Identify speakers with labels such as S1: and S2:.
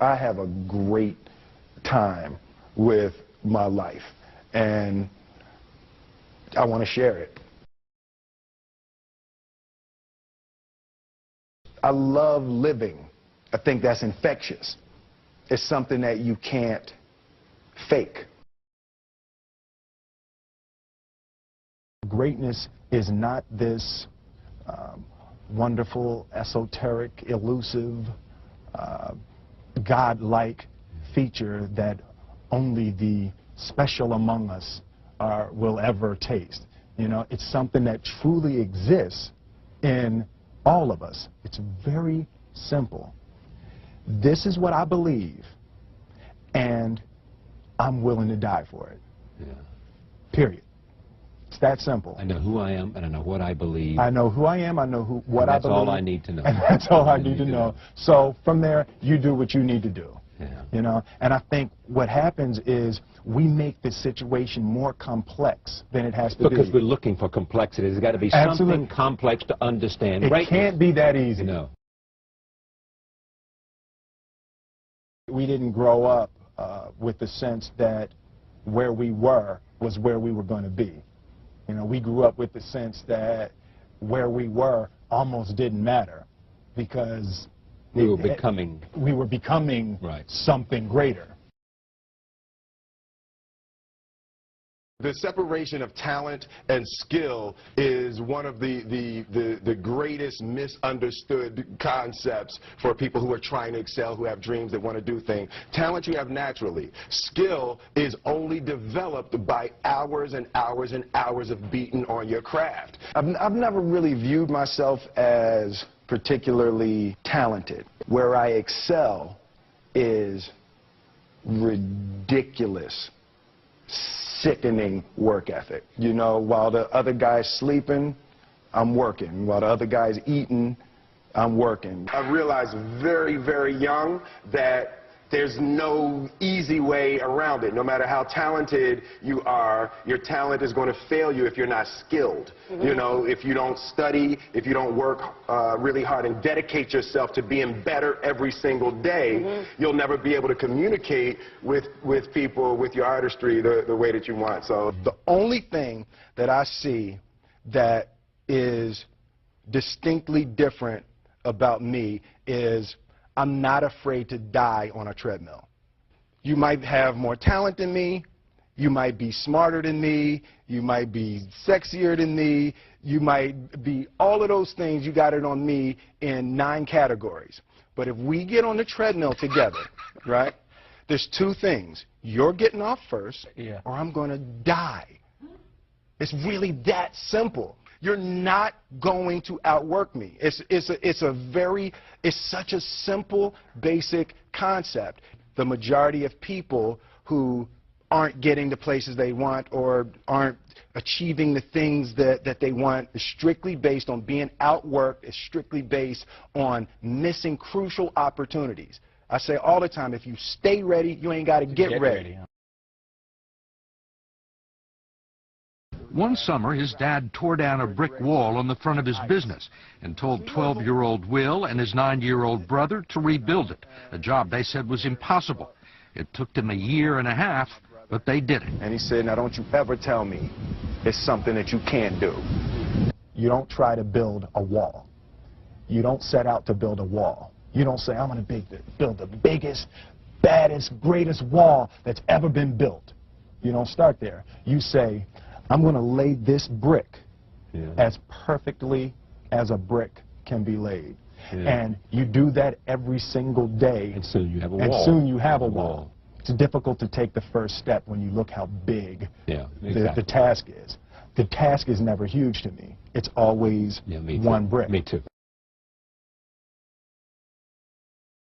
S1: I have a great time with my life, and I want to share it. I love living. I think that's infectious. It's something that you can't fake. Greatness is not this wonderful, esoteric, elusive, God-like feature that only the special among us will ever taste. You know, it's something that truly exists in all of us. It's very simple. This is what I believe, and I'm willing to die for it.
S2: Yeah.
S1: Period. It's that simple.
S2: I know who I am, and I know what I believe.
S1: I know who I am, I know what I believe.
S2: That's all I need to know.
S1: And that's all I need to know. So from there, you do what you need to do.
S2: Yeah.
S1: You know, and I think what happens is we make the situation more complex than it has to be.
S2: Because we're looking for complexity. There's got to be something complex to understand.
S1: It can't be that easy.
S2: No.
S1: We didn't grow up with the sense that where we were was where we were going to be. You know, we grew up with the sense that where we were almost didn't matter because
S2: we were becoming
S1: right. Something greater.
S3: The separation of talent and skill is one of the greatest misunderstood concepts for people who are trying to excel, who have dreams, that want to do things. Talent you have naturally. Skill is only developed by hours and hours and hours of beating on your craft.
S1: I've never really viewed myself as particularly talented. Where I excel is ridiculous, sickening work ethic. You know, while the other guy's sleeping, I'm working. While the other guy's eating, I'm working.
S3: I realized very, very young that there's no easy way around it. No matter how talented you are, your talent is going to fail you if you're not skilled. Mm-hmm. You know, if you don't study, if you don't work really hard and dedicate yourself to being better every single day, mm-hmm. you'll never be able to communicate with people, with your artistry, the way that you want. So
S1: the only thing that I see that is distinctly different about me is I'm not afraid to die on a treadmill. You might have more talent than me, you might be smarter than me, you might be sexier than me, you might be all of those things. You got it on me in 9 categories. But if we get on the treadmill together, right, there's 2 things. You're getting off first, or I'm going to die. It's really that simple. You're not going to outwork me. It's such a simple, basic concept. The majority of people who aren't getting the places they want or aren't achieving the things that they want is strictly based on being outworked, is strictly based on missing crucial opportunities. I say all the time, if you stay ready, you ain't got to get ready.
S4: One summer, his dad tore down a brick wall on the front of his business and told 12-year-old Will and his 9-year-old brother to rebuild it, a job they said was impossible. It took them 1.5 years, but they did it.
S1: And he said, now don't you ever tell me it's something that you can't do. You don't try to build a wall. You don't set out to build a wall. You don't say, I'm going to build the biggest, baddest, greatest wall that's ever been built. You don't start there. You say, I'm going to lay this brick as perfectly as a brick can be laid. And you do that every single day.
S2: And soon you have a wall.
S1: And soon you have a wall. It's difficult to take the first step when you look how big the task is. The task is never huge to me. It's always one brick.
S2: Me too.